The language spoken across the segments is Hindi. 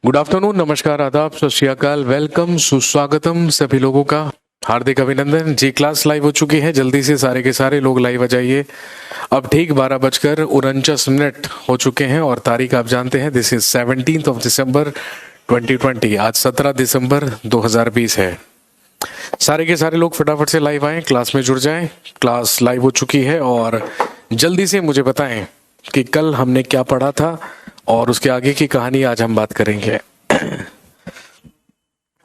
गुड आफ्टरनून, नमस्कार, आदाब, सत श्री अकाल, वेलकम, सुस्वागतम सभी लोगों का। हार्दिक अभिनंदन जी। क्लास लाइव हो चुकी है, जल्दी से सारे के सारे लोग लाइव आ जाइए। अब ठीक 12:49 हो चुके हैं और तारीख आप जानते हैं, दिस इज 17 दिसंबर 2020। आज 17 दिसंबर 2020 है। सारे के सारे लोग फटाफट से लाइव आए, क्लास में जुड़ जाएं। क्लास लाइव हो चुकी है और जल्दी से मुझे बताएं कि कल हमने क्या पढ़ा था और उसके आगे की कहानी आज हम बात करेंगे।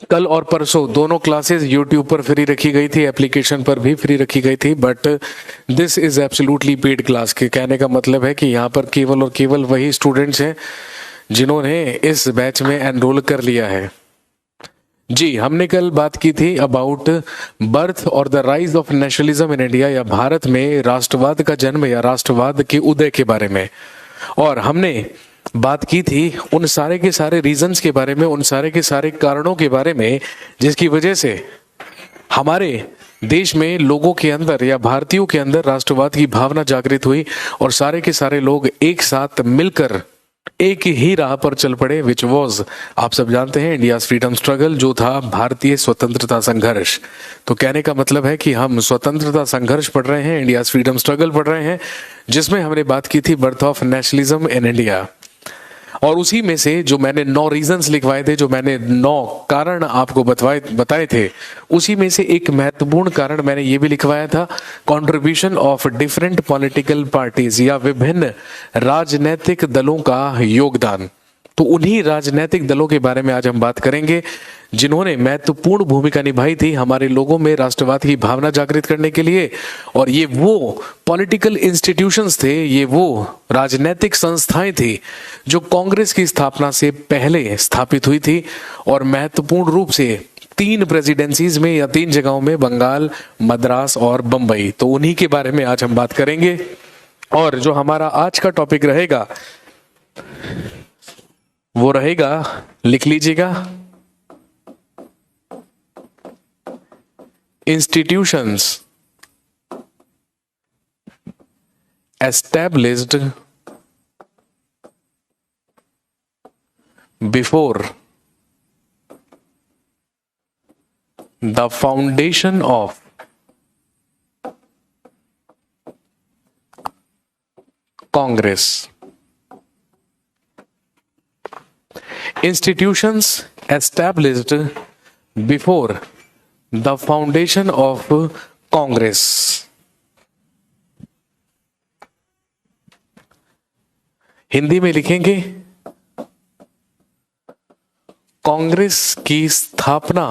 कल और परसों दोनों क्लासेस YouTube पर फ्री रखी गई थी, एप्लीकेशन पर भी फ्री रखी गई थी, but this is absolutely paid class. के कहने का मतलब है कि यहाँ पर केवल और केवल वही स्टूडेंट्स हैं जिन्होंने इस बैच में एनरोल कर लिया है। जी, हमने कल बात की थी अबाउट बर्थ और the rise of nationalism in India, या भारत में राष्ट्रवाद का जन्म या राष्ट्रवाद के उदय के बारे में। और हमने बात की थी उन सारे के सारे रीजंस के बारे में, उन सारे के सारे कारणों के बारे में जिसकी वजह से हमारे देश में लोगों के अंदर या भारतीयों के अंदर राष्ट्रवाद की भावना जागृत हुई और सारे के सारे लोग एक साथ मिलकर एक ही राह पर चल पड़े, विच वॉज, आप सब जानते हैं, इंडिया फ्रीडम स्ट्रगल, जो था भारतीय स्वतंत्रता संघर्ष। तो कहने का मतलब है कि हम स्वतंत्रता संघर्ष पढ़ रहे हैं, इंडिया फ्रीडम स्ट्रगल पढ़ रहे हैं, जिसमें हमने बात की थी birth of nationalism in India. और उसी में से जो मैंने 9 रीजंस लिखवाए थे, जो मैंने 9 कारण आपको बताए थे, उसी में से एक महत्वपूर्ण कारण मैंने ये भी लिखवाया था, contribution of different political parties, या विभिन्न राजनीतिक दलों का योगदान। तो उन्हीं राजनीतिक दलों के बारे में आज हम बात करेंगे जिन्होंने महत्वपूर्ण भूमिका निभाई थी हमारे लोगों में राष्ट्रवाद की भावना जागृत करने के लिए। और ये वो पॉलिटिकल इंस्टीट्यूशंस थे, ये वो राजनीतिक संस्थाएं थी जो कांग्रेस की स्थापना से पहले स्थापित हुई थी और महत्वपूर्ण रूप से 3 प्रेसिडेंसीज में या 3 जगहों में, बंगाल, मद्रास और बंबई। तो उन्हीं के बारे में आज हम बात करेंगे। और जो हमारा आज का टॉपिक रहेगा वो रहेगा, लिख लीजिएगा, institutions established before the foundation of Congress. Institutions established before the foundation of Congress। Hindi में लिखेंगे, कांग्रेस की स्थापना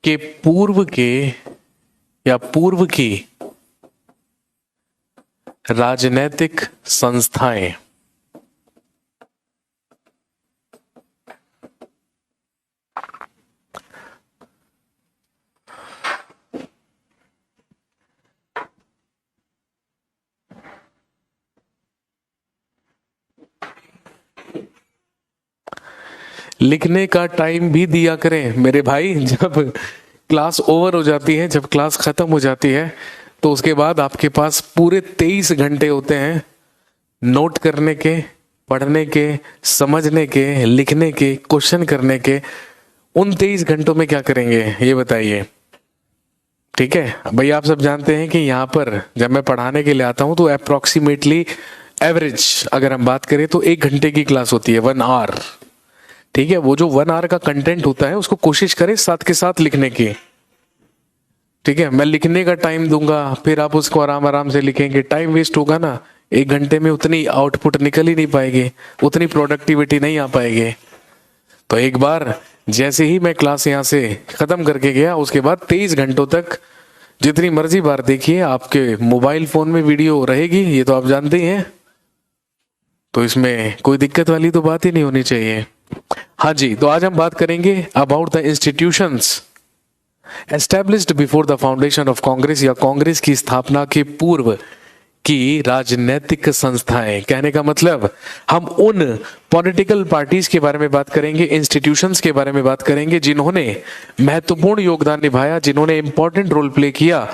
के पूर्व के या पूर्व की राजनीतिक संस्थाएं। लिखने का टाइम भी दिया करें मेरे भाई। जब क्लास ओवर हो जाती है, जब क्लास खत्म हो जाती है, तो उसके बाद आपके पास पूरे 23 घंटे होते हैं नोट करने के, पढ़ने के, समझने के, लिखने के, क्वेश्चन करने के। उन 23 घंटों में क्या करेंगे ये बताइए, ठीक है भाई। आप सब जानते हैं कि यहाँ पर जब मैं पढ़ाने के लिए आता हूँ तो अप्रोक्सीमेटली एवरेज अगर हम बात करें तो 1 घंटे की क्लास होती है, 1 आवर, ठीक है। वो जो 1 आवर का कंटेंट होता है उसको कोशिश करें साथ के साथ लिखने की, ठीक है। मैं लिखने का टाइम दूंगा, फिर आप उसको आराम आराम से लिखेंगे, टाइम वेस्ट होगा ना। 1 घंटे में उतनी आउटपुट निकल ही नहीं पाएगी, उतनी प्रोडक्टिविटी नहीं आ पाएगी। तो एक बार जैसे ही मैं क्लास यहाँ से खत्म करके गया, उसके बाद 23 घंटों तक जितनी मर्जी बार देखिए, आपके मोबाइल फोन में वीडियो रहेगी, ये तो आप जानते ही हैं। तो इसमें कोई दिक्कत वाली तो बात ही नहीं होनी चाहिए। हाँ जी, तो आज हम बात करेंगे about the institutions established before the foundation of Congress, या कांग्रेस की स्थापना के पूर्व की राजनीतिक संस्थाएं। कहने का मतलब हम उन पॉलिटिकल पार्टीज के बारे में बात करेंगे, इंस्टीट्यूशंस के बारे में बात करेंगे जिन्होंने महत्वपूर्ण योगदान निभाया, जिन्होंने इंपॉर्टेंट रोल प्ले किया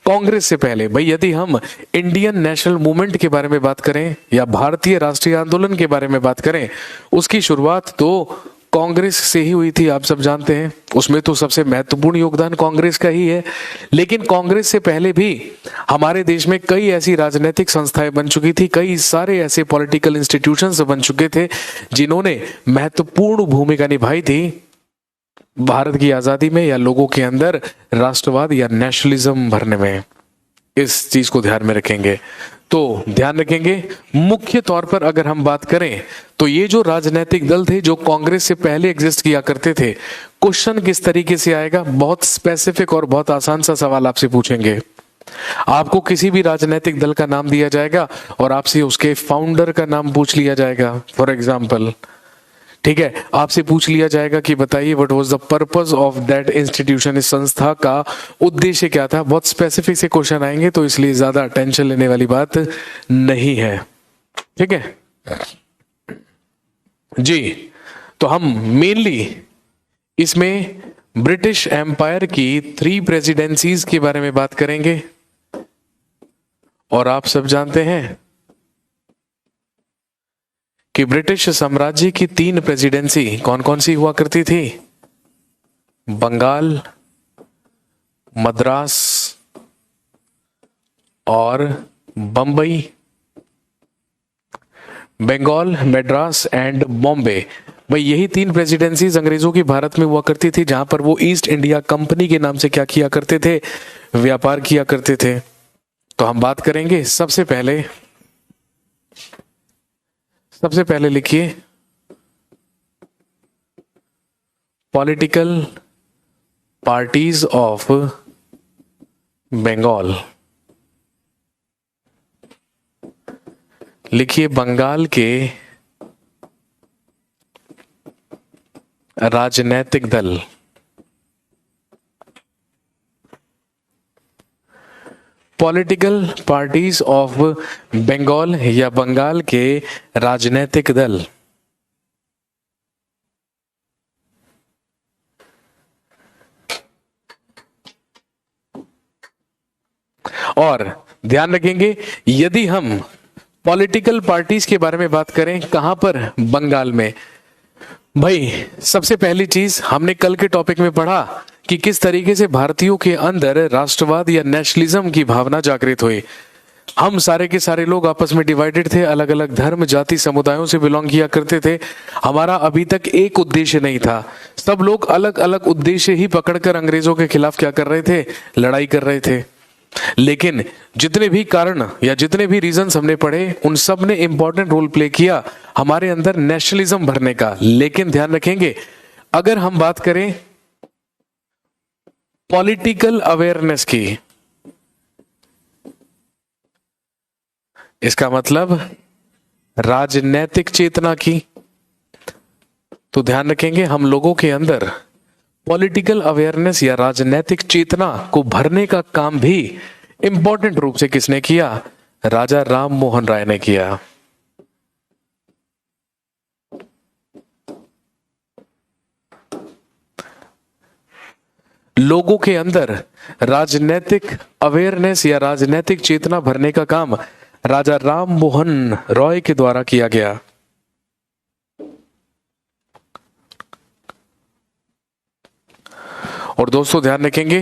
कांग्रेस से पहले। भाई यदि हम इंडियन नेशनल मूवमेंट के बारे में बात करें या भारतीय राष्ट्रीय आंदोलन के बारे में बात करें, उसकी शुरुआत तो कांग्रेस से ही हुई थी, आप सब जानते हैं। उसमें तो सबसे महत्वपूर्ण योगदान कांग्रेस का ही है। लेकिन कांग्रेस से पहले भी हमारे देश में कई ऐसी राजनीतिक संस्थाएं बन चुकी थी, कई सारे ऐसे पॉलिटिकल इंस्टीट्यूशंस बन चुके थे जिन्होंने महत्वपूर्ण भूमिका निभाई थी भारत की आजादी में या लोगों के अंदर राष्ट्रवाद या नेशनलिज्म भरने में। इस चीज को ध्यान में रखेंगे। तो ध्यान रखेंगे, मुख्य तौर पर अगर हम बात करें तो ये जो राजनीतिक दल थे जो कांग्रेस से पहले एग्जिस्ट किया करते थे, क्वेश्चन किस तरीके से आएगा, बहुत स्पेसिफिक और बहुत आसान सा सवाल आपसे पूछेंगे। आपको किसी भी राजनीतिक दल का नाम दिया जाएगा और आपसे उसके फाउंडर का नाम पूछ लिया जाएगा। फॉर एग्जाम्पल, ठीक है, आपसे पूछ लिया जाएगा कि बताइए what was the purpose of that institution, इस संस्था का उद्देश्य क्या था। बहुत स्पेसिफिक से क्वेश्चन आएंगे, तो इसलिए ज्यादा टेंशन लेने वाली बात नहीं है। ठीक है जी। तो हम मेनली इसमें ब्रिटिश एम्पायर की 3 प्रेसिडेंसीज के बारे में बात करेंगे। और आप सब जानते हैं कि ब्रिटिश साम्राज्य की 3 प्रेसिडेंसी कौन कौन सी हुआ करती थी? बंगाल, मद्रास और बंबई। बंगाल, मद्रास एंड बॉम्बे। भाई यही 3 प्रेसिडेंसीज अंग्रेजों की भारत में हुआ करती थी, जहां पर वो ईस्ट इंडिया कंपनी के नाम से क्या किया करते थे? व्यापार किया करते थे। तो हम बात करेंगे सबसे पहले लिखिए पॉलिटिकल पार्टीज ऑफ बंगाल। लिखिए बंगाल के राजनैतिक दल। पॉलिटिकल पार्टीज ऑफ बंगाल या बंगाल के राजनैतिक दल। और ध्यान रखेंगे, यदि हम पॉलिटिकल पार्टीज के बारे में बात करें, कहां पर? बंगाल में। भाई सबसे पहली चीज हमने कल के टॉपिक में पढ़ा कि किस तरीके से भारतीयों के अंदर राष्ट्रवाद या नेशनलिज्म की भावना जागृत हुई। हम सारे के सारे लोग आपस में डिवाइडेड थे, अलग अलग धर्म, जाति, समुदायों से बिलोंग किया करते थे। हमारा अभी तक एक उद्देश्य नहीं था। सब लोग अलग अलग उद्देश्य ही पकड़कर अंग्रेजों के खिलाफ क्या कर रहे थे? लड़ाई कर रहे थे। लेकिन जितने भी कारण या जितने भी रीजंस हमने पढ़े, उन सब ने इंपॉर्टेंट रोल प्ले किया हमारे अंदर नेशनलिज्म भरने का। लेकिन ध्यान रखेंगे, अगर हम बात करें पॉलिटिकल अवेयरनेस की, इसका मतलब राजनैतिक चेतना की, तो ध्यान रखेंगे हम लोगों के अंदर पॉलिटिकल अवेयरनेस या राजनैतिक चेतना को भरने का काम भी इंपॉर्टेंट रूप से किसने किया? राजा राम मोहन राय ने किया। लोगों के अंदर राजनैतिक अवेयरनेस या राजनैतिक चेतना भरने का काम राजा राम मोहन रॉय के द्वारा किया गया। और दोस्तों ध्यान रखेंगे,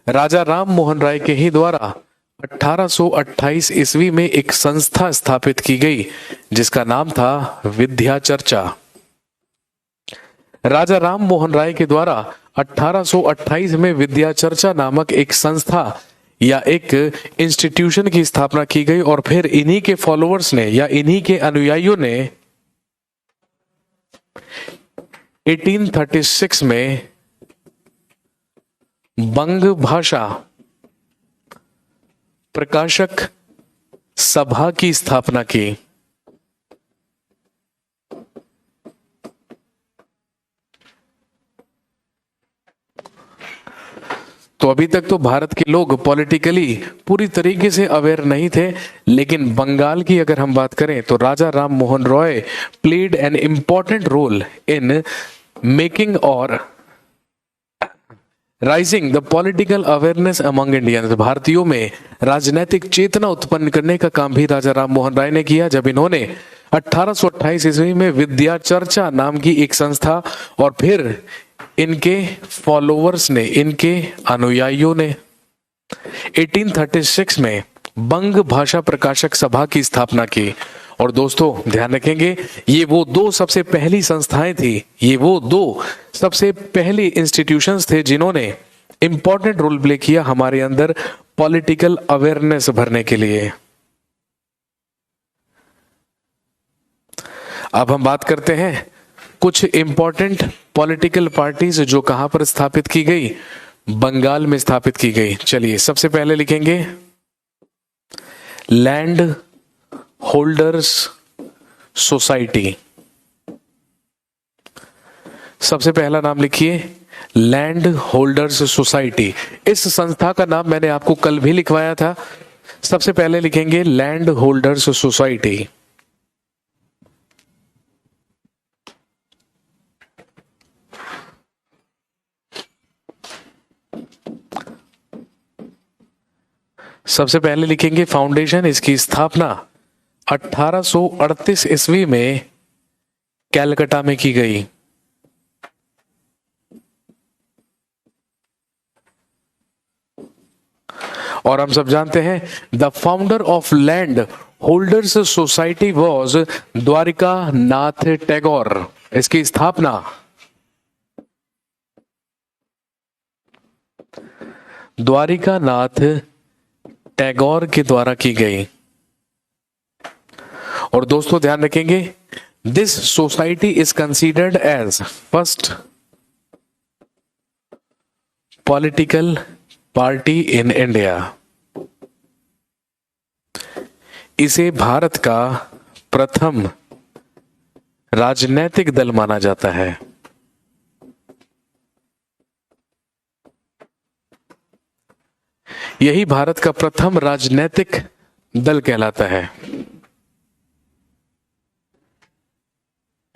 राजा राम मोहन राय के ही द्वारा 1828 ईस्वी में एक संस्था स्थापित की गई जिसका नाम था विद्या चर्चा। राजा राम मोहन राय के द्वारा 1828 में विद्या चर्चा नामक एक संस्था या एक इंस्टीट्यूशन की स्थापना की गई और फिर इन्हीं के फॉलोअर्स ने या इन्हीं के अनुयायियों ने 1836 में बंग भाषा प्रकाशक सभा की स्थापना की। तो अभी तक तो भारत के लोग पॉलिटिकली पूरी तरीके से अवेयर नहीं थे, लेकिन बंगाल की अगर हम बात करें तो Raja Ram Mohan Roy played an important role in making और raising the political awareness among Indians, भारतीयों में राजनीतिक चेतना उत्पन्न करने का काम भी राजा राम मोहन राय ने किया, जब इन्होंने 1828 ईस्वी में विद्या चर्चा नाम की एक संस्था और फिर इनके फॉलोअर्स ने, इनके अनुयायियों ने 1836 में बंग भाषा प्रकाशक सभा की स्थापना की। और दोस्तों ध्यान रखेंगे, ये वो दो सबसे पहली संस्थाएं थी, ये वो दो सबसे पहली इंस्टीट्यूशंस थे जिन्होंने इंपॉर्टेंट रोल प्ले किया हमारे अंदर पॉलिटिकल अवेयरनेस भरने के लिए। अब हम बात करते हैं कुछ इंपॉर्टेंट पॉलिटिकल पार्टीज जो कहां पर स्थापित की गई, बंगाल में स्थापित की गई। चलिए सबसे पहले लिखेंगे लैंड होल्डर्स सोसाइटी। सबसे पहला नाम लिखिए लैंड होल्डर्स सोसाइटी। इस संस्था का नाम मैंने आपको कल भी लिखवाया था। सबसे पहले लिखेंगे लैंड होल्डर्स सोसाइटी। सबसे पहले लिखेंगे फाउंडेशन। इसकी स्थापना 1838 ईस्वी में कैलकाटा में की गई। और हम सब जानते हैं the founder of land holders society was Dwarika Nath Tagore. इसकी स्थापना द्वारिका नाथ टैगोर के द्वारा की गई। और दोस्तों ध्यान रखेंगे this society is considered as first political party in India. इसे भारत का प्रथम राजनीतिक दल माना जाता है। यही भारत का प्रथम राजनीतिक दल कहलाता है।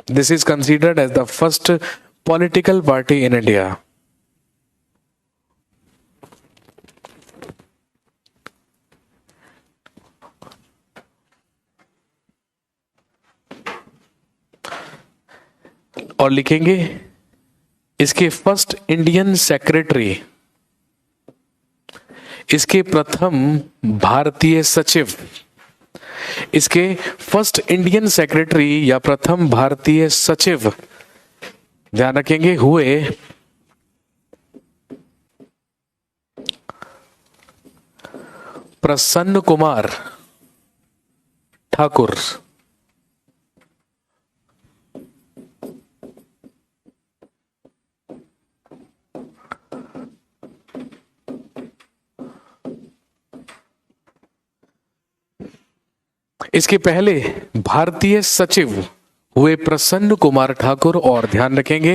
This is considered as the first political party in India. और लिखेंगे इसके फर्स्ट इंडियन सेक्रेटरी, इसके प्रथम भारतीय सचिव, इसके फर्स्ट इंडियन सेक्रेटरी या प्रथम भारतीय सचिव ध्यान रखेंगे हुए प्रसन्न कुमार ठाकुर। इसके पहले भारतीय सचिव हुए प्रसन्न कुमार ठाकुर। और ध्यान रखेंगे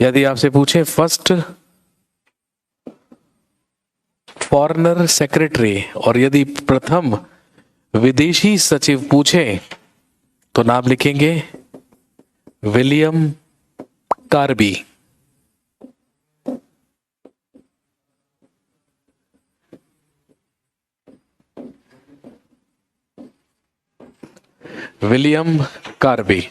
यदि आपसे पूछे फर्स्ट फॉरेनर सेक्रेटरी और यदि प्रथम विदेशी सचिव पूछे तो नाम लिखेंगे विलियम कार्बी। विलियम कार्बी।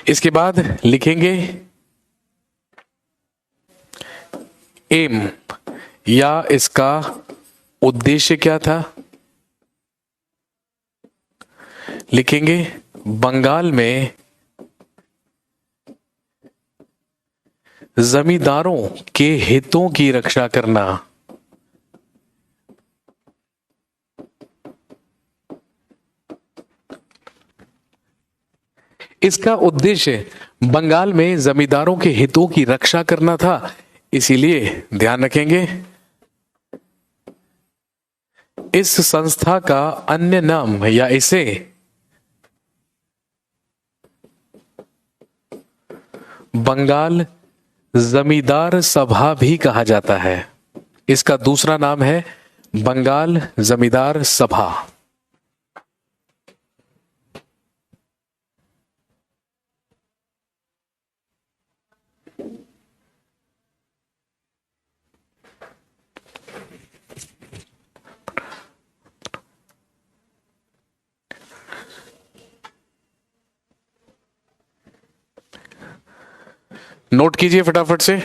इसके बाद लिखेंगे एम या इसका उद्देश्य क्या था। लिखेंगे बंगाल में जमींदारों के हितों की रक्षा करना। इसका उद्देश्य बंगाल में जमींदारों के हितों की रक्षा करना था। इसीलिए ध्यान रखेंगे, इस संस्था का अन्य नाम या इसे बंगाल जमींदार सभा भी कहा जाता है। इसका दूसरा नाम है बंगाल जमींदार सभा। नोट कीजिए फटाफट से।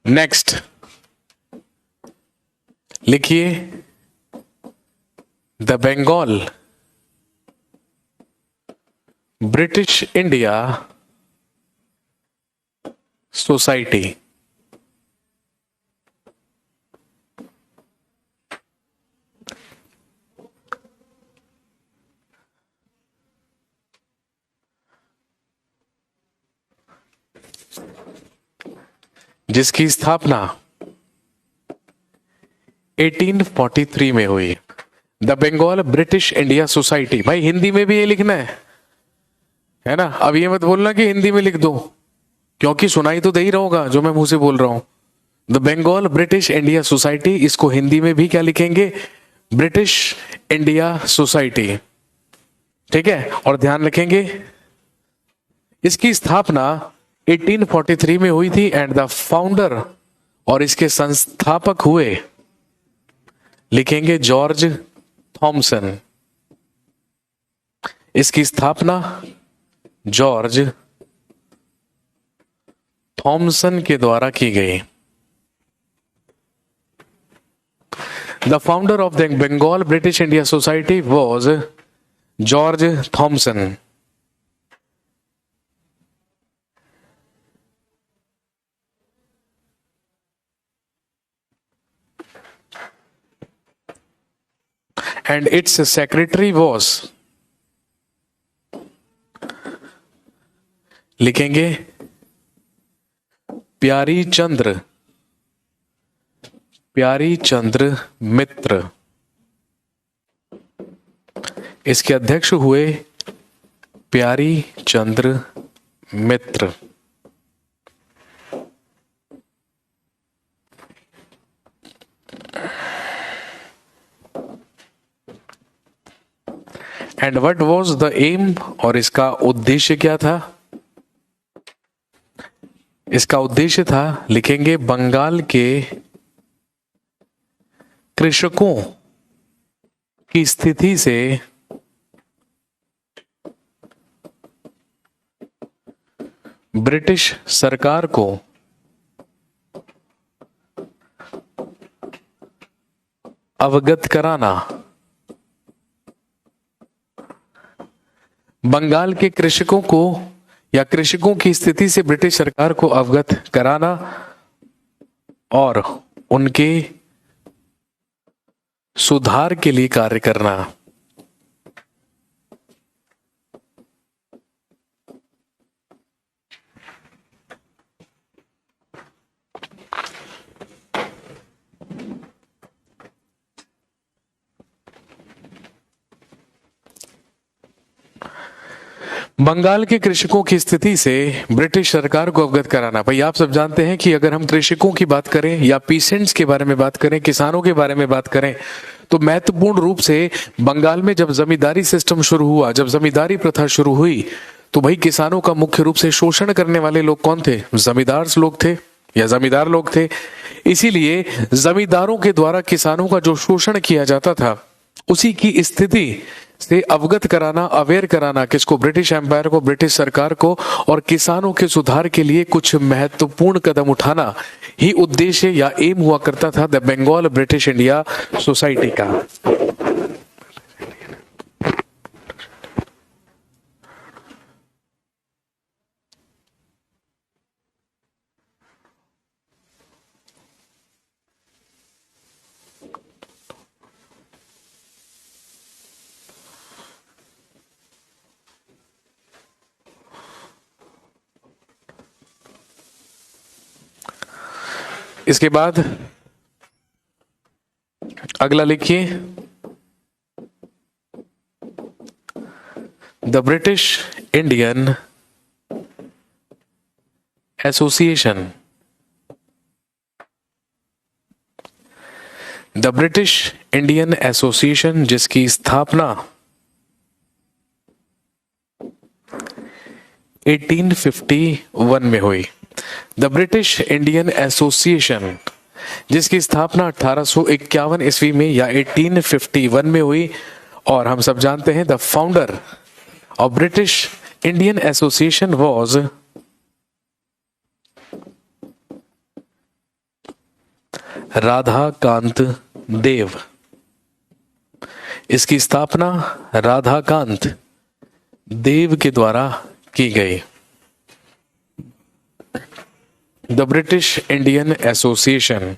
नेक्स्ट लिखिए, the Bengal British India society. जिसकी स्थापना 1843 में हुई। The Bengal British India society. भाई हिंदी में भी ये लिखना है ना। अब ये मत बोलना कि हिंदी में लिख दो, क्योंकि सुनाई तो दे ही रहोगा जो मैं मुंह से बोल रहा हूं। The Bengal British India society, इसको हिंदी में भी क्या लिखेंगे, ब्रिटिश इंडिया सोसाइटी। ठीक है, और ध्यान रखेंगे इसकी स्थापना 1843 में हुई थी एंड द फाउंडर, और इसके संस्थापक हुए, लिखेंगे जॉर्ज थॉमसन। इसकी स्थापना जॉर्ज थॉमसन के द्वारा की गई। The founder of the Bengal British India society was George Thomson. and its secretary was, लिखेंगे प्यारी चंद्र मित्र। इसके अध्यक्ष हुए Peary Chandra Mitra. And what was the aim, और इसका उद्देश्य क्या था। इसका उद्देश्य था, लिखेंगे बंगाल के कृषकों की स्थिति से ब्रिटिश सरकार को अवगत कराना। बंगाल के कृषकों को या कृषकों की स्थिति से ब्रिटिश सरकार को अवगत कराना और उनके सुधार के लिए कार्य करना। बंगाल के कृषकों की स्थिति से ब्रिटिश सरकार को अवगत कराना। भाई आप सब जानते हैं कि अगर हम कृषकों की बात करें या पीसेंट्स के बारे में बात करें, किसानों के बारे में बात करें, तो महत्वपूर्ण रूप से बंगाल में जब जमींदारी सिस्टम शुरू हुआ, जब जमींदारी प्रथा शुरू हुई, तो भाई किसानों का मुख्य रूप से शोषण करने वाले लोग कौन थे, जमींदार लोग थे या जमींदार लोग थे। इसीलिए जमींदारों के द्वारा किसानों का जो शोषण किया जाता था, उसी की स्थिति से अवगत कराना, अवेयर कराना किसको? ब्रिटिश एम्पायर को, ब्रिटिश सरकार को, और किसानों के सुधार के लिए कुछ महत्वपूर्ण कदम उठाना ही उद्देश्य या एम हुआ करता था the Bengal British India society का। इसके बाद अगला लिखिए, the British Indian association. The British Indian association जिसकी स्थापना 1851 में हुई। द ब्रिटिश इंडियन एसोसिएशन जिसकी स्थापना 1851 ईस्वी में या 1851 में हुई। और हम सब जानते हैं the founder of British Indian association was Radhakant Dev. इसकी स्थापना राधाकांत देव के द्वारा की गई। The British Indian association.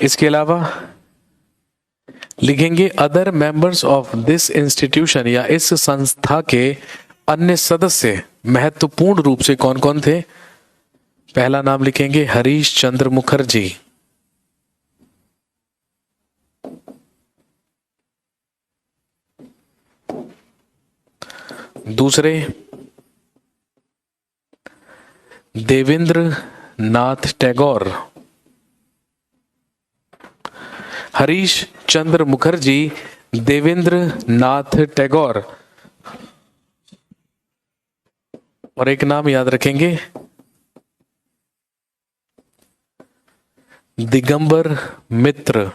इसके अलावा लिखेंगे other members of this institution, या इस संस्था के अन्य सदस्य महत्वपूर्ण रूप से कौन कौन थे? पहला नाम लिखेंगे हरीश चंद्र मुखर्जी। दूसरे देवेंद्र नाथ टैगोर। हरीश चंद्र मुखर्जी, देवेंद्र नाथ टैगोर। और एक नाम याद रखेंगे दिगंबर मित्र।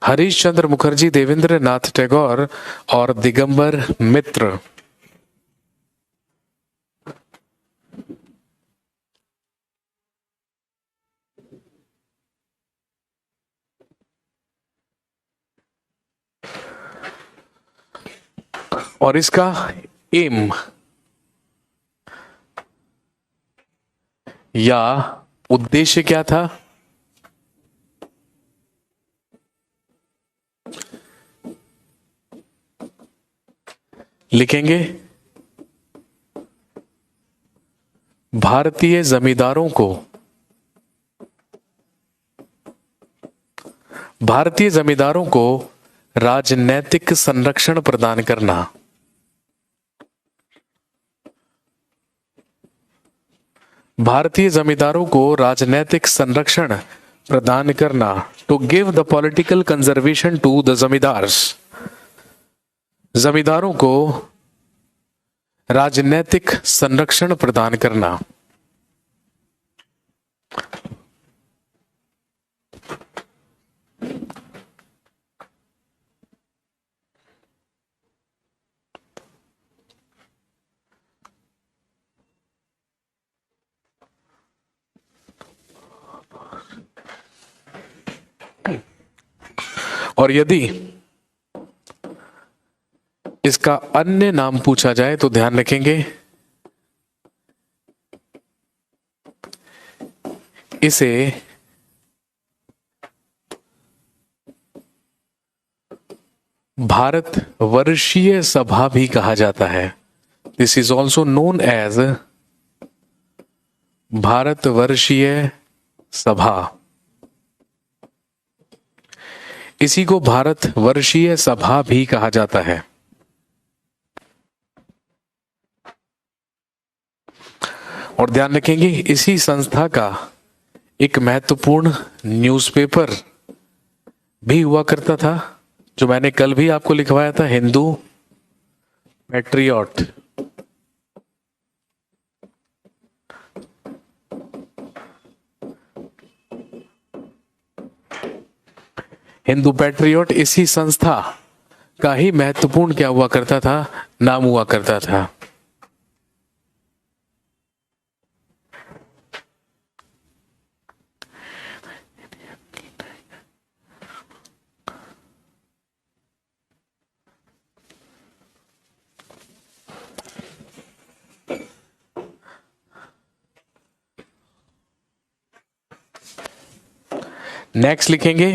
हरीश चंद्र मुखर्जी, देवेंद्र नाथ टैगोर और दिगंबर मित्र। और इसका एम या उद्देश्य क्या था? लिखेंगे भारतीय जमींदारों को राजनैतिक संरक्षण प्रदान करना। भारतीय जमींदारों को राजनैतिक संरक्षण प्रदान करना। To give the political conservation to the zamindars. जमींदारों को राजनैतिक संरक्षण प्रदान करना। और यदि इसका अन्य नाम पूछा जाए तो ध्यान रखेंगे इसे भारतवर्षीय सभा भी कहा जाता है। This is also known as Bharatvarshiya Sabha. इसी को भारतवर्षीय सभा भी कहा जाता है। और ध्यान रखेंगे इसी संस्था का एक महत्वपूर्ण न्यूज़पेपर भी हुआ करता था, जो मैंने कल भी आपको लिखवाया था, हिंदू पैट्रियट। हिंदू पैट्रियट इसी संस्था का ही महत्वपूर्ण क्या हुआ करता था, नाम हुआ करता था। नेक्स्ट लिखेंगे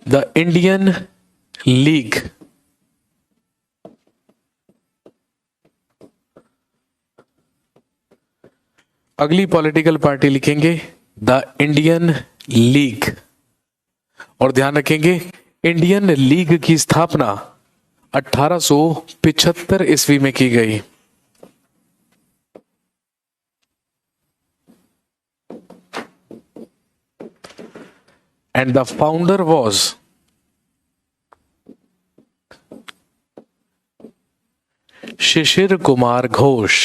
द इंडियन लीग। अगली पॉलिटिकल पार्टी लिखेंगे द इंडियन लीग। और ध्यान रखेंगे इंडियन लीग की स्थापना 1875 ईस्वी में की गई। And the founder was Shishir Kumar Ghosh.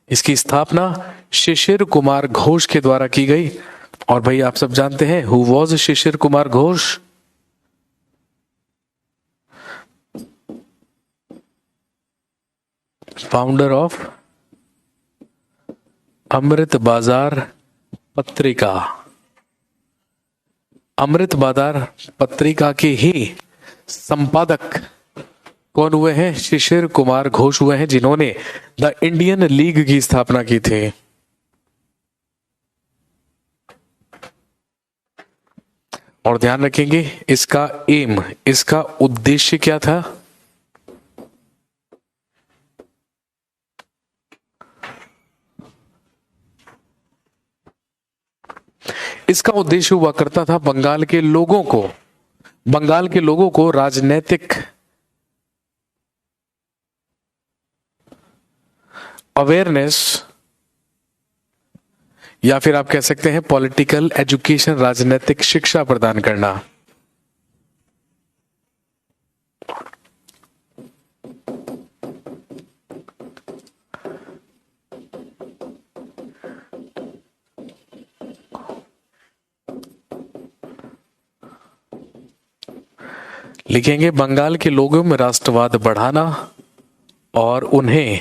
इसकी स्थापना शिशिर कुमार घोष के द्वारा की गई। और भाई आप सब जानते हैं who was Shishir Kumar Ghosh? Founder of Amrit Bazar Patrika. अमृत बाजार पत्रिका के ही संपादक कौन हुए हैं? शिशिर कुमार घोष हुए हैं, जिन्होंने द इंडियन लीग की स्थापना की थी। और ध्यान रखेंगे इसका एम, इसका उद्देश्य क्या था? इसका उद्देश्य हुआ करता था बंगाल के लोगों को राजनीतिक अवेयरनेस, या फिर आप कह सकते हैं पॉलिटिकल एजुकेशन, राजनीतिक शिक्षा प्रदान करना। लिखेंगे बंगाल के लोगों में राष्ट्रवाद बढ़ाना और उन्हें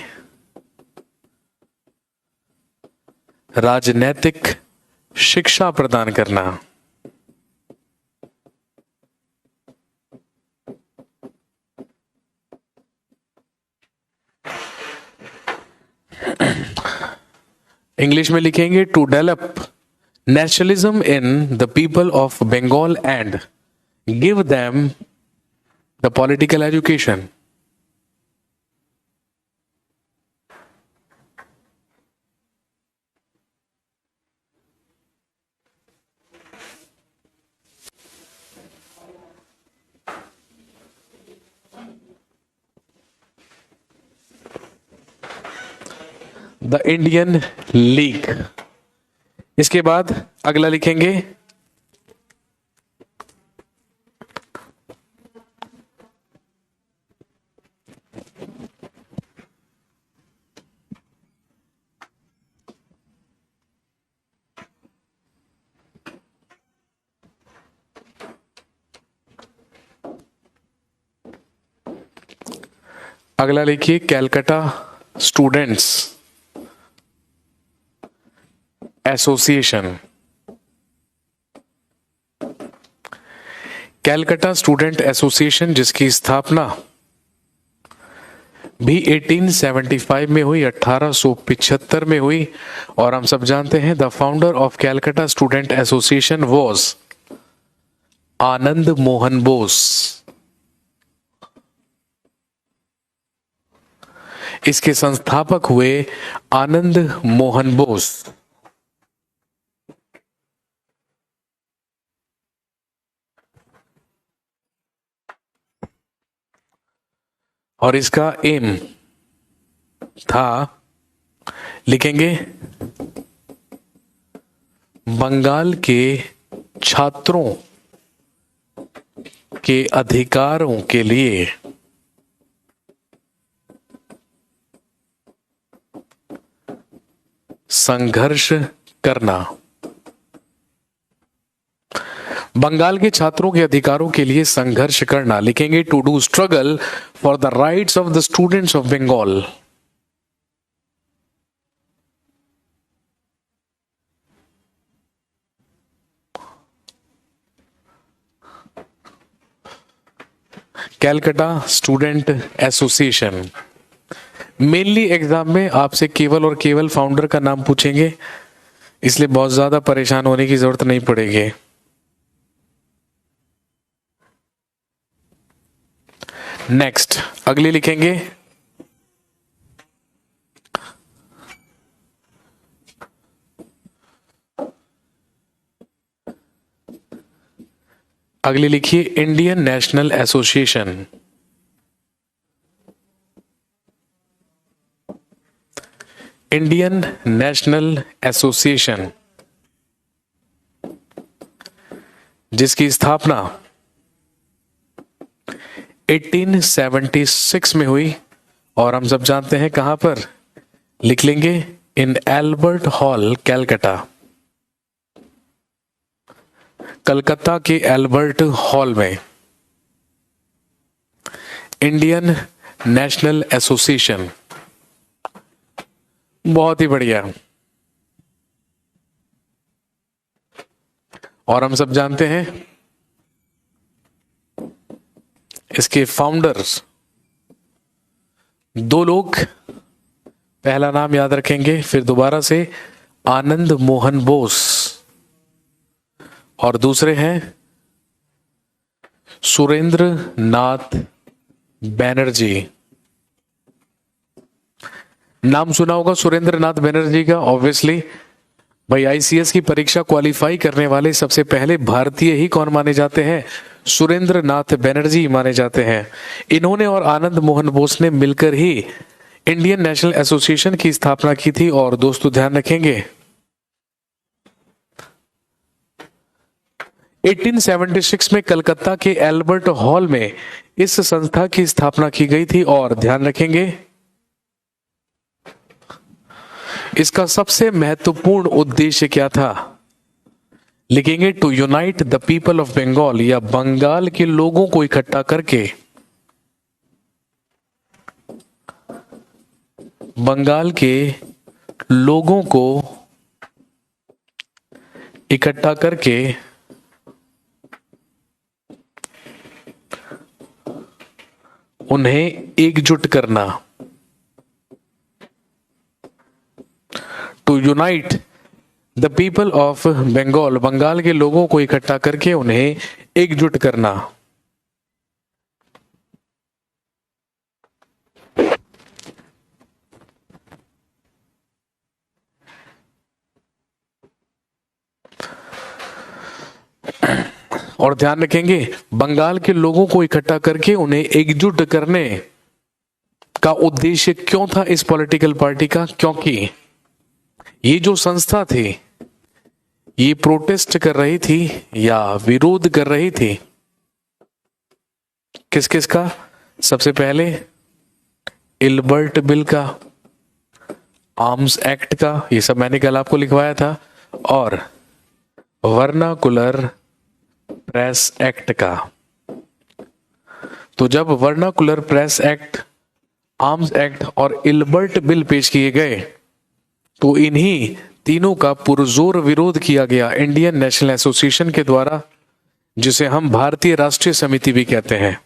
राजनीतिक शिक्षा प्रदान करना। इंग्लिश में लिखेंगे to develop nationalism in the people of Bengal and give them the political education. The Indian league. इसके बाद अगला लिखेंगे अगला लिखिए Calcutta students association. Calcutta student association जिसकी स्थापना भी 1875 में हुई, 1875 में हुई। और हम सब जानते हैं the founder of Calcutta student association was Anand Mohan Bose. इसके संस्थापक हुए आनंद मोहन बोस। और इसका एम था, लिखेंगे बंगाल के छात्रों के अधिकारों के लिए संघर्ष करना। बंगाल के छात्रों के अधिकारों के लिए संघर्ष करना लिखेंगे to do struggle for the rights of the students of Bengal. Calcutta student association. Mainly exam में आपसे केवल और केवल फाउंडर का नाम पूछेंगे, इसलिए बहुत ज्यादा परेशान होने की जरूरत नहीं पड़ेगी। नेक्स्ट अगली लिखेंगे अगली लिखिए Indian national association. Indian national association जिसकी स्थापना 1876 में हुई और हम सब जानते हैं कहां पर, लिख लेंगे इन एल्बर्ट हॉल कैलकाटा। कलकत्ता के एल्बर्ट हॉल में इंडियन नेशनल एसोसिएशन। बहुत ही बढ़िया। और हम सब जानते हैं इसके फाउंडर्स दो लोग, पहला नाम याद रखेंगे फिर दोबारा से, आनंद मोहन बोस, और दूसरे हैं सुरेंद्र नाथ बैनर्जी। नाम सुना होगा सुरेंद्र नाथ बैनर्जी का, ऑब्वियसली भाई आईसीएस की परीक्षा क्वालिफाई करने वाले सबसे पहले भारतीय ही कौन माने जाते हैं, सुरेंद्र नाथ बैनर्जी माने जाते हैं। इन्होंने और आनंद मोहन बोस ने मिलकर ही इंडियन नेशनल एसोसिएशन की स्थापना की थी। और दोस्तों ध्यान रखेंगे 1876 में कलकत्ता के एल्बर्ट हॉल में इस संस्था की स्थापना की गई थी। और ध्यान रखेंगे इसका सबसे महत्वपूर्ण उद्देश्य क्या था, लिखेंगे to unite the people of Bengal, या बंगाल के लोगों को इकट्ठा करके, बंगाल के लोगों को इकट्ठा करके उन्हें एकजुट करना। To unite the people of Bengal, Bengal के लोगों को इकट्ठा करके उन्हें एकजुट करना। और ध्यान रखेंगे बंगाल के लोगों को इकट्ठा करके उन्हें एकजुट करने का उद्देश्य क्यों था इस पॉलिटिकल पार्टी का, क्योंकि ये जो संस्था थी ये प्रोटेस्ट कर रही थी या विरोध कर रही थी किस किस का, सबसे पहले इल्बर्ट बिल का, आर्म्स एक्ट का, ये सब मैंने कल आपको लिखवाया था, और वर्नाकुलर प्रेस एक्ट का। तो जब vernacular press act, arms act और इल्बर्ट बिल पेश किए गए तो इन्हीं तीनों का पुरजोर विरोध किया गया इंडियन नेशनल एसोसिएशन के द्वारा, जिसे हम भारतीय राष्ट्रीय समिति भी कहते हैं।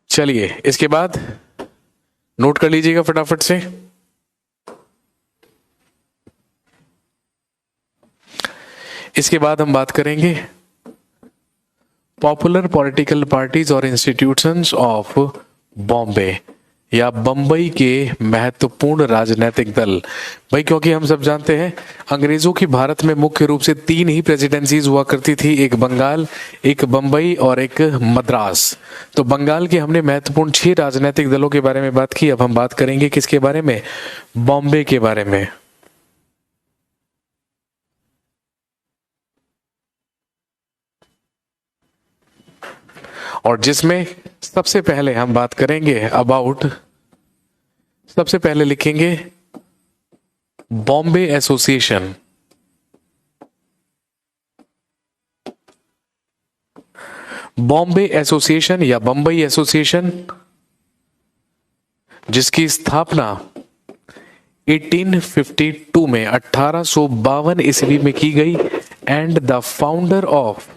चलिए इसके बाद नोट कर लीजिएगा फटाफट से। इसके बाद हम बात करेंगे पॉपुलर पॉलिटिकल पार्टीज और इंस्टीट्यूशंस ऑफ बॉम्बे। या बंबई के महत्वपूर्ण राजनीतिक दल? भाई क्योंकि हम सब जानते हैं अंग्रेजों की भारत में मुख्य रूप से 3 ही प्रेसिडेंसीज हुआ करती थी, एक बंगाल, एक बंबई और एक मद्रास। तो बंगाल के हमने महत्वपूर्ण 6 राजनीतिक दलों के बारे में बात की। अब हम बात करेंगे किसके बारे में? बॉम्बे के बारे में। और जिसमें सबसे पहले हम बात करेंगे अबाउट, सबसे पहले लिखेंगे बॉम्बे एसोसिएशन। बॉम्बे एसोसिएशन या बंबई एसोसिएशन, जिसकी स्थापना 1852 में 1852 ईस्वी में की गई। And the founder of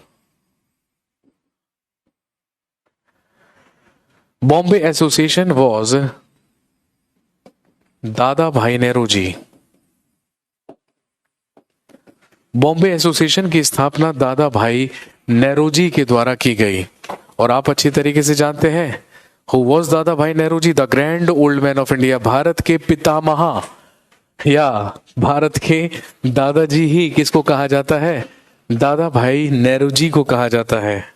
Bombay association was Dadabhai Nehru ji. Bombay association की स्थापना दादा भाई नेहरू जी के द्वारा की गई। और आप अच्छी तरीके से जानते हैं who was Dadabhai Nehru ji? The grand old man of India. भारत के पितामह या भारत के दादाजी ही किसको कहा जाता है? दादा भाई नेहरू जी को कहा जाता है।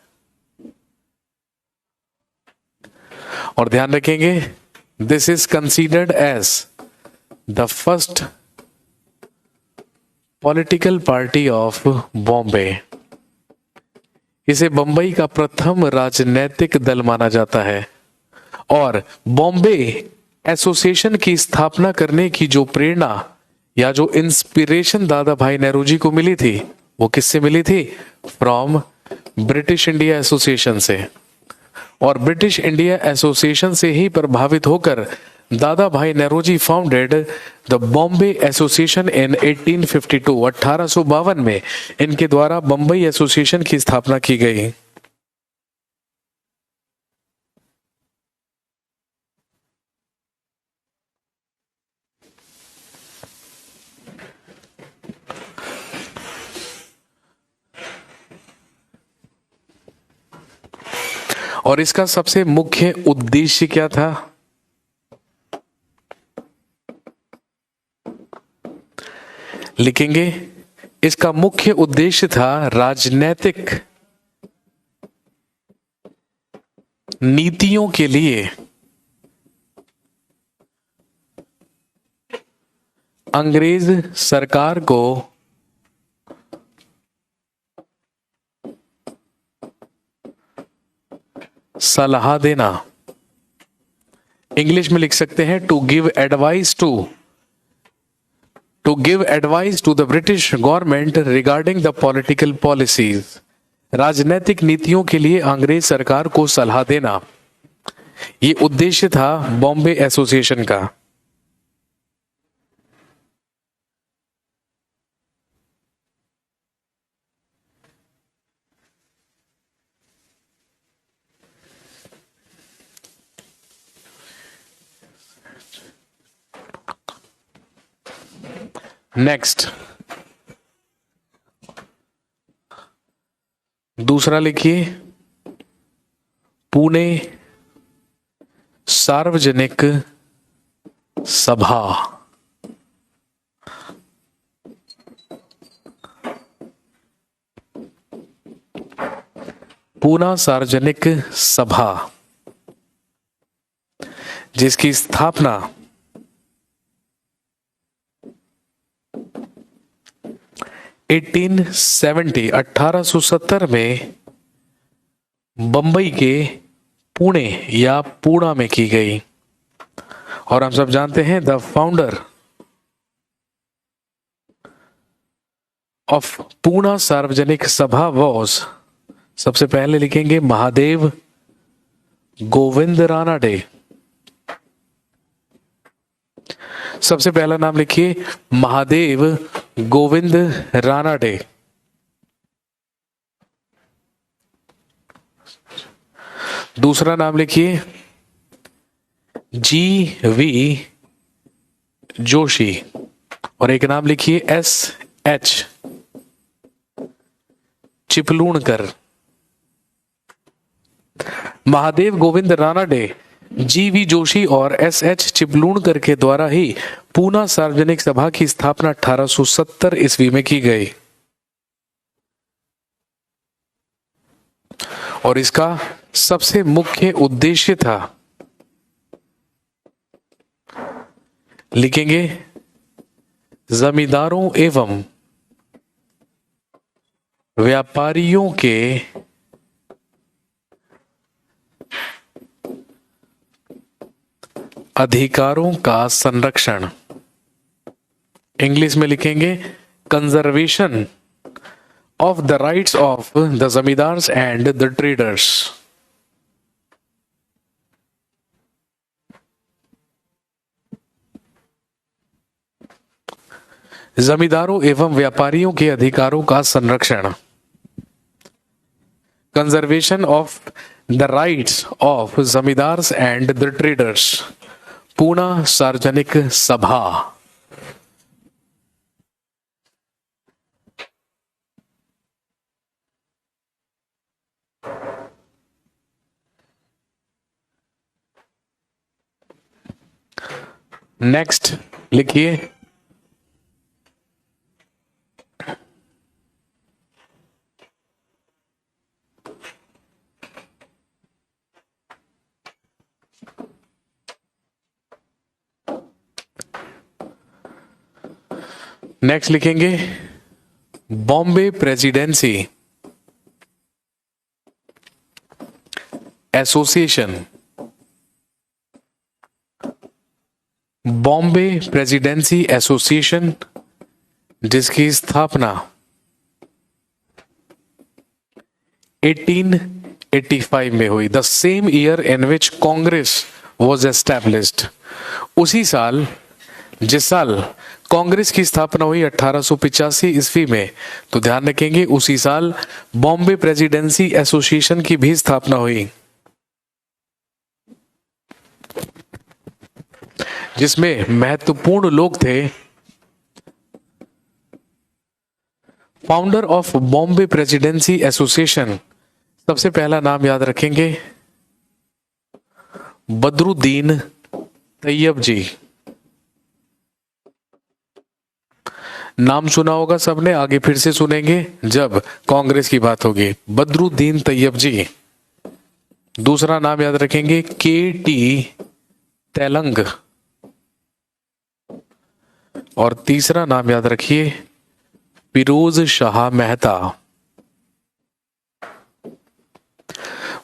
और ध्यान रखेंगे this is considered as the first political party of Bombay. इसे बंबई का प्रथम राजनीतिक दल माना जाता है। और बॉम्बे एसोसिएशन की स्थापना करने की जो प्रेरणा या जो इंस्पिरेशन दादा भाई नेहरू जी को मिली थी, वो किससे मिली थी? फ्रॉम ब्रिटिश इंडिया एसोसिएशन से। और ब्रिटिश इंडिया एसोसिएशन से ही प्रभावित होकर दादा भाई नेहरू जी founded the Bombay association in 1852। 1852 में इनके द्वारा बंबई एसोसिएशन की स्थापना की गई। और इसका सबसे मुख्य उद्देश्य क्या था? लिखेंगे इसका मुख्य उद्देश्य था राजनीतिक नीतियों के लिए अंग्रेज सरकार को सलाह देना। इंग्लिश में लिख सकते हैं to give advice to the British government regarding the political policies. राजनीतिक नीतियों के लिए अंग्रेज सरकार को सलाह देना, ये उद्देश्य था बॉम्बे एसोसिएशन का। नेक्स्ट दूसरा लिखिए पुणे सार्वजनिक सभा। पूना सार्वजनिक सभा जिसकी स्थापना 1870 में बंबई के पुणे या पूना में की गई। और हम सब जानते हैं द फाउंडर ऑफ पूना सार्वजनिक सभा वॉज, सबसे पहले लिखेंगे महादेव गोविंद रानाडे। सबसे पहला नाम लिखिए महादेव गोविंद रानाडे। दूसरा नाम लिखिए जी.वी. जोशी और एक नाम लिखिए S.H. चिपलूणकर। महादेव गोविंद रानाडे जीवी जोशी और एसएच चिपलूणकर के द्वारा ही पूना सार्वजनिक सभा की स्थापना 1870 ईस्वी में की गई और इसका सबसे मुख्य उद्देश्य था, लिखेंगे, जमींदारों एवं व्यापारियों के अधिकारों का संरक्षण। इंग्लिश में लिखेंगे conservation of the rights of the zamindars and the traders। जमींदारों एवं व्यापारियों के अधिकारों का संरक्षण, conservation of the rights of zamindars and the traders, Poona सार्वजनिक सभा। नेक्स्ट लिखिए, नेक्स्ट लिखेंगे Bombay presidency association. Bombay presidency association जिसकी स्थापना 1885 में हुई, the same year in which Congress was established. उसी साल, जिस साल कांग्रेस की स्थापना हुई 1885 ईस्वी में, तो ध्यान रखेंगे उसी साल बॉम्बे प्रेसिडेंसी एसोसिएशन की भी स्थापना हुई, जिसमें महत्वपूर्ण लोग थे। Founder of Bombay presidency association, सबसे पहला नाम याद रखेंगे बदरुद्दीन तैयब जी। नाम सुना होगा सबने, आगे फिर से सुनेंगे जब कांग्रेस की बात होगी। बदरुद्दीन तैयब जी। दूसरा नाम याद रखेंगे के.टी. तेलंग। और तीसरा नाम याद रखिए फिरोज शाह मेहता।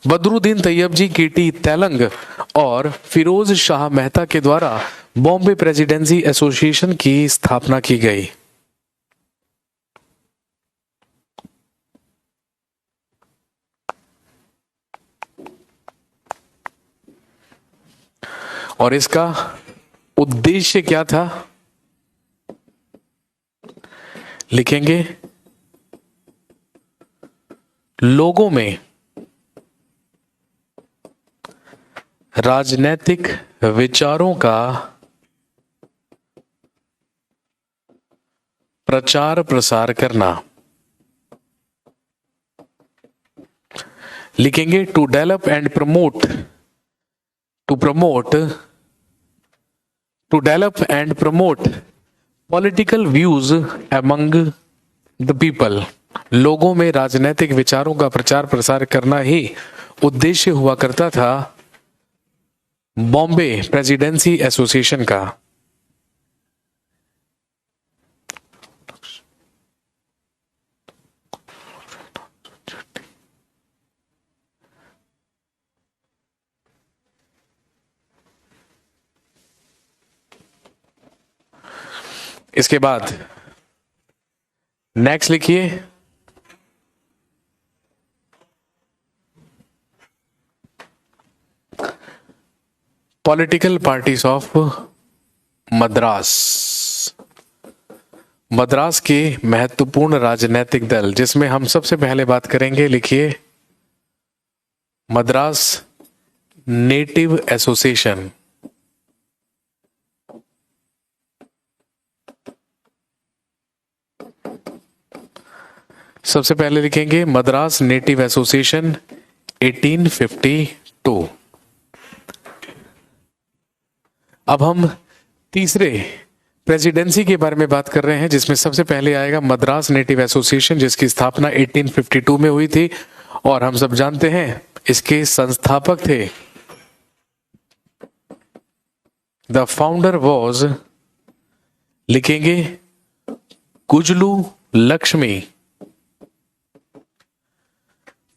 बदरुद्दीन तैयब जी, के.टी. तेलंग और फिरोज शाह मेहता के द्वारा बॉम्बे प्रेसिडेंसी एसोसिएशन की स्थापना की गई। और इसका उद्देश्य क्या था, लिखेंगे लोगों में राजनैतिक विचारों का प्रचार प्रसार करना। लिखेंगे to develop and promote, to develop and promote political views among the people. लोगों में राजनीतिक विचारों का प्रचार प्रसार करना ही उद्देश्य हुआ करता था बॉम्बे प्रेसिडेंसी एसोसिएशन का। इसके बाद नेक्स्ट लिखिए political parties of Madras. Madras के महत्वपूर्ण राजनीतिक दल, जिसमें हम सबसे पहले बात करेंगे, लिखिए मद्रास नेटिव एसोसिएशन। सबसे पहले लिखेंगे मद्रास नेटिव एसोसिएशन 1852। अब हम तीसरे प्रेसिडेंसी के बारे में बात कर रहे हैं, जिसमें सबसे पहले आएगा मद्रास नेटिव एसोसिएशन, जिसकी स्थापना 1852 में हुई थी और हम सब जानते हैं इसके संस्थापक थे। द फाउंडर वॉज, लिखेंगे Gazulu Lakshmi.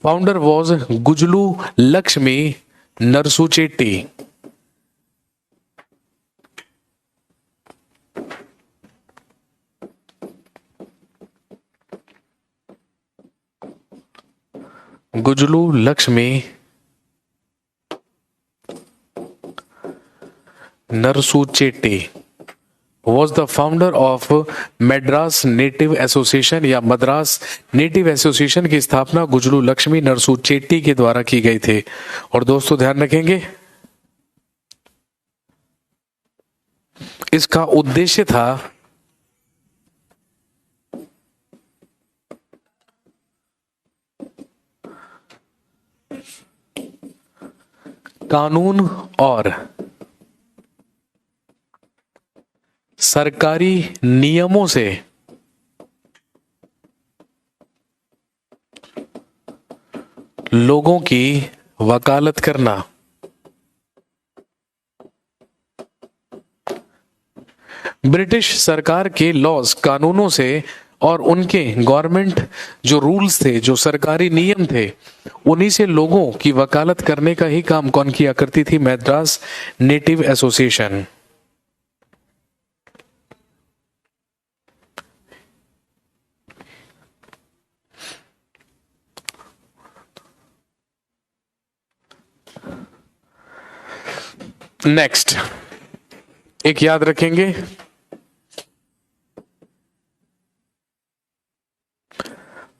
Founder was Gazulu Lakshmi Narasuchetty. Gazulu Lakshmi Narasuchetty was the founder of Madras native association, या मद्रास नेटिव एसोसिएशन की स्थापना गुजलू लक्ष्मी नरसूचेट्टी के द्वारा की गई थी। और दोस्तों ध्यान रखेंगे, इसका उद्देश्य था कानून और सरकारी नियमों से लोगों की वकालत करना। ब्रिटिश सरकार के लॉज, कानूनों से और उनके गवर्नमेंट जो रूल्स थे, जो सरकारी नियम थे, उन्हीं से लोगों की वकालत करने का ही काम कौन किया करती थी? Madras native association. नेक्स्ट एक याद रखेंगे,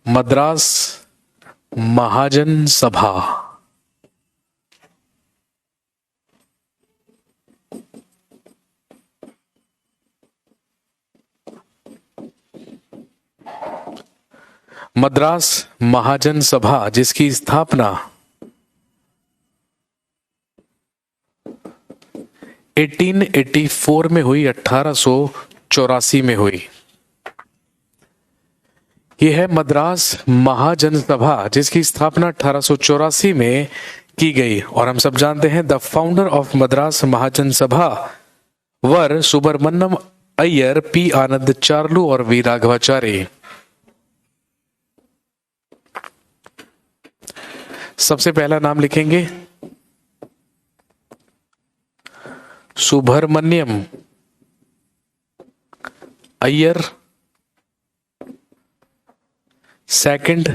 मद्रास महाजन सभा। मद्रास महाजन सभा, जिसकी स्थापना 1884 में हुई, 1884 में हुई। यह है मद्रास महाजन सभा, जिसकी स्थापना 1884 में की गई। और हम सब जानते हैं the founder of Madras Mahajan Sabha were Subramaniam Iyer, P Anand Charlu और वी राघवाचारी। सबसे पहला नाम लिखेंगे Subramaniam Iyer, second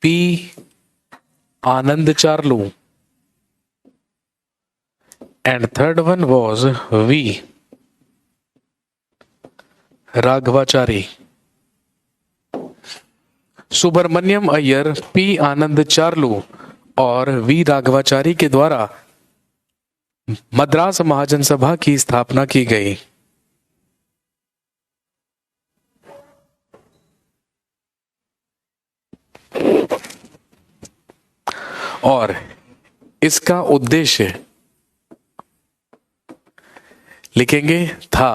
P Anand Charlu, and third one was V Raghavachari. Subramaniam Iyer, P Anand Charlu और वी राघवाचारी के द्वारा मद्रास महाजन सभा की स्थापना की गई। और इसका उद्देश्य लिखेंगे था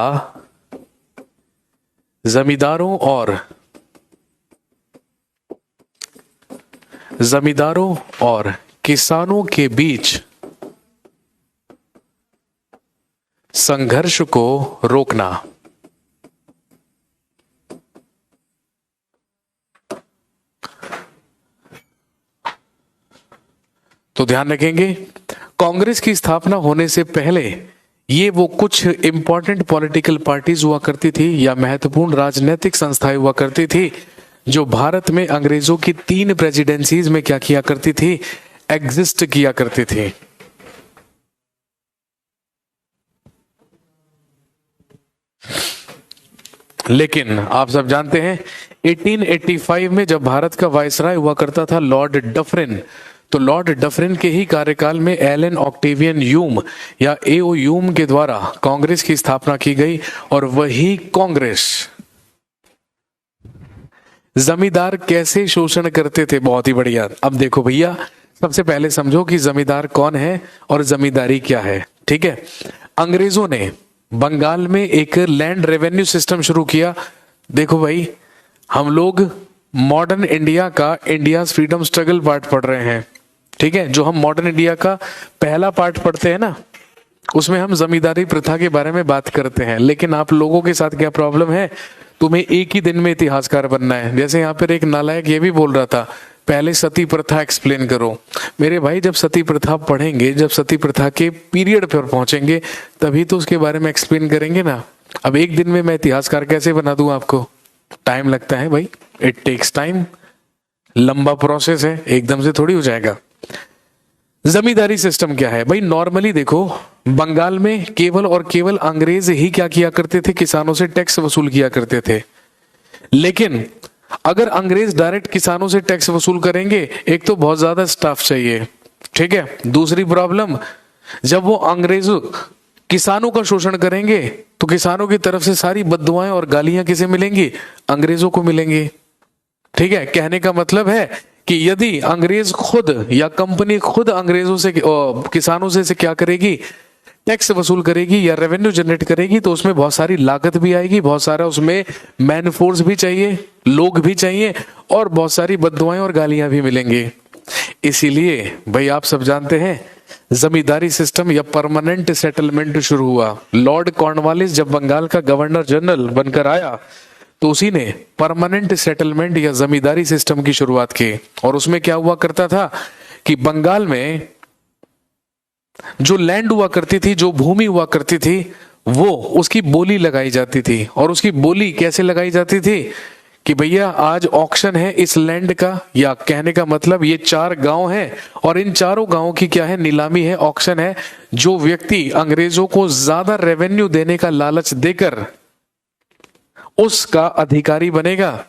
जमींदारों और किसानों के बीच संघर्ष को रोकना। तो ध्यान रखेंगे, कांग्रेस की स्थापना होने से पहले ये वो कुछ इंपॉर्टेंट पॉलिटिकल पार्टीज हुआ करती थी या महत्वपूर्ण राजनीतिक संस्थाएं हुआ करती थी जो भारत में अंग्रेजों की 3 प्रेसिडेंसीज में क्या किया करती थी? एग्जिस्ट किया करती थी। लेकिन आप सब जानते हैं 1885 में जब भारत का वायसराय हुआ करता था लॉर्ड डफरिन, तो लॉर्ड डफरिन के ही कार्यकाल में एलन ऑक्टेवियन ह्यूम या एओ ह्यूम के द्वारा कांग्रेस की स्थापना की गई। और वही कांग्रेस जमींदार कैसे शोषण करते थे, बहुत ही बढ़िया। अब देखो भैया, सबसे पहले समझो कि जमींदार कौन है और जमींदारी क्या है, ठीक है। अंग्रेजों ने बंगाल में एक लैंड रेवेन्यू सिस्टम शुरू किया। देखो भाई, हम लोग मॉडर्न इंडिया का इंडियाज फ्रीडम स्ट्रगल पार्ट पढ़ रहे हैं, ठीक है। जो हम मॉडर्न इंडिया का पहला पार्ट पढ़ते हैं ना, उसमें हम जमींदारी प्रथा के बारे में बात करते हैं। लेकिन आप लोगों के साथ क्या प्रॉब्लम है, तुम्हें एक ही दिन में इतिहासकार बनना है। जैसे यहाँ पर एक नालायक ये भी बोल रहा था, पहले सती प्रथा एक्सप्लेन करो। मेरे भाई, जब सती प्रथा पढ़ेंगे, जब सती प्रथा के पीरियड पर पहुंचेंगे, तभी तो उसके बारे में एक्सप्लेन करेंगे ना। अब एक दिन में मैं इतिहासकार कैसे बना दूं आपको? टाइम लगता है भाई, इट टेक्स टाइम, लंबा प्रोसेस है, एकदम से थोड़ी हो जाएगा। जमींदारी सिस्टम क्या है भाई? नॉर्मली देखो, बंगाल में केवल और केवल अंग्रेज ही क्या किया करते थे, किसानों से टैक्स वसूल किया करते थे। लेकिन अगर अंग्रेज डायरेक्ट किसानों से टैक्स वसूल करेंगे, एक तो बहुत ज्यादा स्टाफ चाहिए, ठीक है। दूसरी प्रॉब्लम, जब वो अंग्रेज किसानों का शोषण करेंगे तो किसानों की तरफ से सारी बद्दुआएं और गालियां किसे मिलेंगी? अंग्रेजों को मिलेंगी, ठीक है। कहने का मतलब है कि यदि अंग्रेज खुद या कंपनी खुद अंग्रेजों से किसानों से क्या करेगी, टैक्स वसूल करेगी या रेवेन्यू जनरेट करेगी, तो उसमें बहुत सारी लागत भी आएगी, बहुत सारा उसमें मैन फोर्स भी चाहिए, लोग भी चाहिए, और बहुत सारी बद्दुआएं और गालियां भी मिलेंगी। इसीलिए भाई आप सब जानते हैं, जमींदारी सिस्टम या परमानेंट सेटलमेंट शुरू हुआ। लॉर्ड कॉर्नवालिस जब बंगाल का गवर्नर जनरल बनकर आया, तो उसी ने परमानेंट सेटलमेंट या जमींदारी सिस्टम की शुरुआत की। और उसमें क्या हुआ करता था कि बंगाल में जो लैंड हुआ करती थी, जो भूमि हुआ करती थी, वो उसकी बोली लगाई जाती थी। और उसकी बोली कैसे लगाई जाती थी कि भैया आज ऑक्शन है इस लैंड का, या कहने का मतलब ये 4 गांव हैं और इन चारों गांवों की क्या है, नीलामी है, ऑक्शन है। जो व्यक्ति अंग्रेजों को ज्यादा रेवेन्यू देने का लालच देकर उसका अधिकारी बनेगा,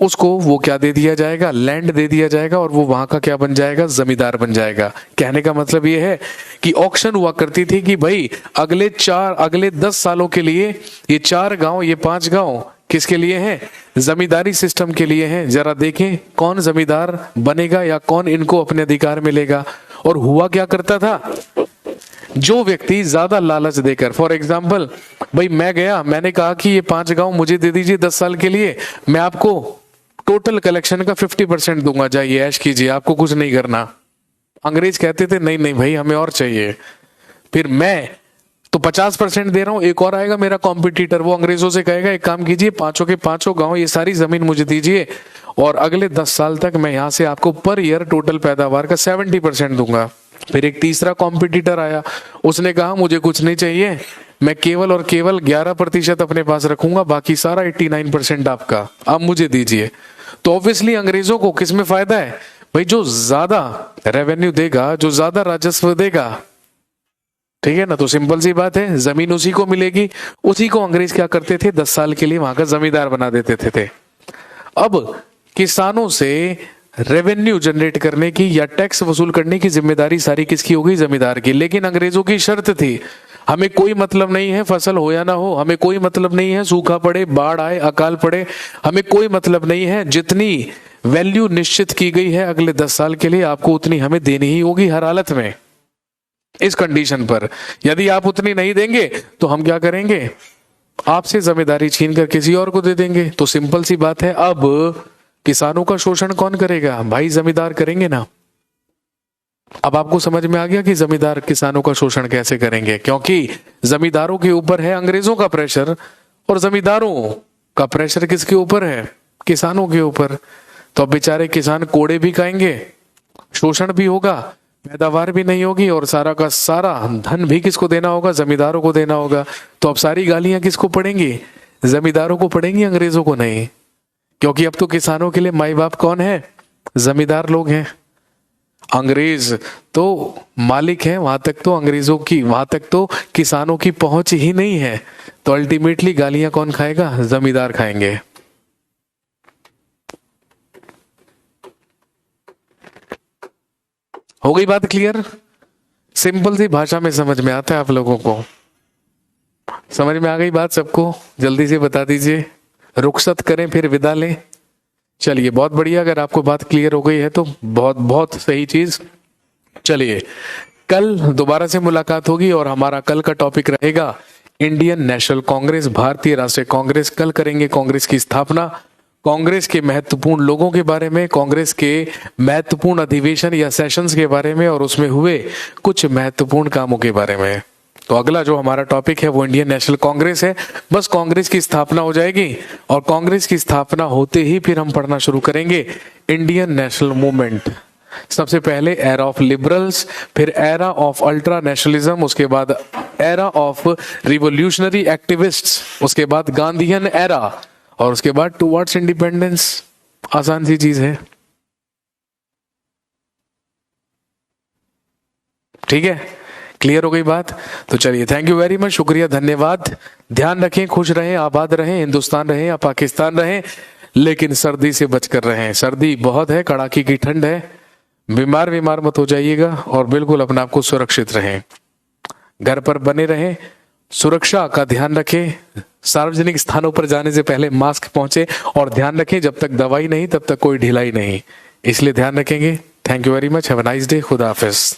उसको वो क्या दे दिया जाएगा, लैंड दे दिया जाएगा, और वो वहां का क्या बन जाएगा, जमींदार बन जाएगा। कहने का मतलब ये है कि ऑक्शन हुआ करती थी कि भाई अगले 10 सालों के लिए ये 4 गांव, ये 5 गांव किसके लिए हैं? जमींदारी सिस्टम के लिए हैं। जरा देखें कौन जमींदार बनेगा या कौन इनको अपने अधिकार मिलेगा। और हुआ क्या करता था, जो व्यक्ति ज्यादा लालच देकर, फॉर एग्जाम्पल भाई मैं गया, मैंने कहा कि ये 5 गांव मुझे दे दीजिए 10 साल के लिए, मैं आपको टोटल कलेक्शन का 50% दूंगा, जाइए ऐश कीजिए, आपको कुछ नहीं करना। अंग्रेज कहते थे नहीं नहीं भाई हमें और चाहिए। फिर मैं तो 50% दे रहा हूं, एक और आएगा मेरा कॉम्पिटिटर, वो अंग्रेजों से कहेगा एक काम कीजिए, 5 के 5 गांव ये सारी जमीन मुझे दीजिए, और अगले 10 साल तक मैं यहां से आपको पर ईयर टोटल पैदावार का 70% दूंगा। फिर एक तीसरा कॉम्पिटिटर आया, उसने कहा मुझे कुछ नहीं चाहिए, मैं केवल और केवल 11% अपने पास रखूंगा, बाकी सारा 89% आपका, अब मुझे दीजिए। तो ऑब्वियसली अंग्रेजों को किसमें फायदा है भाई? जो ज्यादा रेवेन्यू देगा, जो ज्यादा राजस्व देगा, ठीक है ना। तो सिंपल सी बात है, जमीन उसी को मिलेगी। उसी को अंग्रेज क्या करते थे, 10 साल के लिए वहां का जमींदार बना देते थे। अब किसानों से रेवेन्यू जनरेट करने की या टैक्स वसूल करने की जिम्मेदारी सारी किसकी हो गई? जमींदार की। लेकिन अंग्रेजों की शर्त थी, हमें कोई मतलब नहीं है फसल हो या ना हो, हमें कोई मतलब नहीं है सूखा पड़े, बाढ़ आए, अकाल पड़े, हमें कोई मतलब नहीं है। जितनी वैल्यू निश्चित की गई है अगले 10 साल के लिए, आपको उतनी हमें देनी ही होगी हर हालत में। इस कंडीशन पर यदि आप उतनी नहीं देंगे तो हम क्या करेंगे, आपसे जिम्मेदारी छीन कर किसी और को दे देंगे। तो सिंपल सी बात है, अब किसानों का शोषण कौन करेगा भाई? जमींदार करेंगे ना। अब आपको समझ में आ गया कि जमींदार किसानों का शोषण कैसे करेंगे, क्योंकि जमींदारों के ऊपर है अंग्रेजों का प्रेशर, और जमींदारों का प्रेशर किसके ऊपर है? किसानों के ऊपर। तो अब बेचारे किसान कोड़े भी खाएंगे, शोषण भी होगा, पैदावार भी नहीं होगी, और सारा का सारा धन भी किसको देना होगा? जमींदारों को देना होगा। तो अब सारी गालियां किसको पड़ेंगी? जमींदारों को पड़ेंगी, अंग्रेजों को नहीं। क्योंकि अब तो किसानों के लिए माई बाप कौन है? जमींदार लोग हैं। अंग्रेज तो मालिक हैं, वहां तक तो अंग्रेजों की, वहां तक तो किसानों की पहुंच ही नहीं है। तो अल्टीमेटली गालियां कौन खाएगा? जमींदार खाएंगे। हो गई बात क्लियर? सिंपल सी भाषा में समझ में आता है आप लोगों को? समझ में आ गई बात सबको? जल्दी से बता दीजिए, रुखसत करें फिर विदा लें। चलिए बहुत बढ़िया, अगर आपको बात क्लियर हो गई है तो बहुत बहुत सही चीज। चलिए कल दोबारा से मुलाकात होगी और हमारा कल का टॉपिक रहेगा इंडियन नेशनल कांग्रेस, भारतीय राष्ट्रीय कांग्रेस। कल करेंगे कांग्रेस की स्थापना, कांग्रेस के महत्वपूर्ण लोगों के बारे में, कांग्रेस के महत्वपूर्ण अधिवेशन या सेशंस के बारे में और उसमें हुए कुछ महत्वपूर्ण कामों के बारे में। तो अगला जो हमारा टॉपिक है वो इंडियन नेशनल कांग्रेस है। बस कांग्रेस की स्थापना हो जाएगी और कांग्रेस की स्थापना होते ही फिर हम पढ़ना शुरू करेंगे इंडियन नेशनल मूवमेंट। सबसे पहले एरा ऑफ लिबरल्स, फिर एरा ऑफ अल्ट्रा नेशनलिज्म, उसके बाद एरा ऑफ रिवोल्यूशनरी एक्टिविस्ट्स, उसके बाद गांधीयन एरा और उसके बाद टुवर्ड्स इंडिपेंडेंस। आसान सी चीज है, ठीक है, क्लियर हो गई बात। तो चलिए, थैंक यू वेरी मच, शुक्रिया, धन्यवाद। ध्यान रखें, खुश रहें, आबाद रहें, हिंदुस्तान रहें या पाकिस्तान रहें, लेकिन सर्दी से बचकर रहें। सर्दी बहुत है, कड़ाके की ठंड है, बीमार मत हो जाइएगा और बिल्कुल अपने आप को सुरक्षित रहें, घर पर बने रहें, सुरक्षा का ध्यान रखें, सार्वजनिक स्थानों पर जाने से पहले मास्क पहुंचे और ध्यान रखें जब तक दवाई नहीं तब तक कोई ढिलाई नहीं, इसलिए ध्यान रखेंगे। Thank you very much, have a nice day, खुदा हाफिज।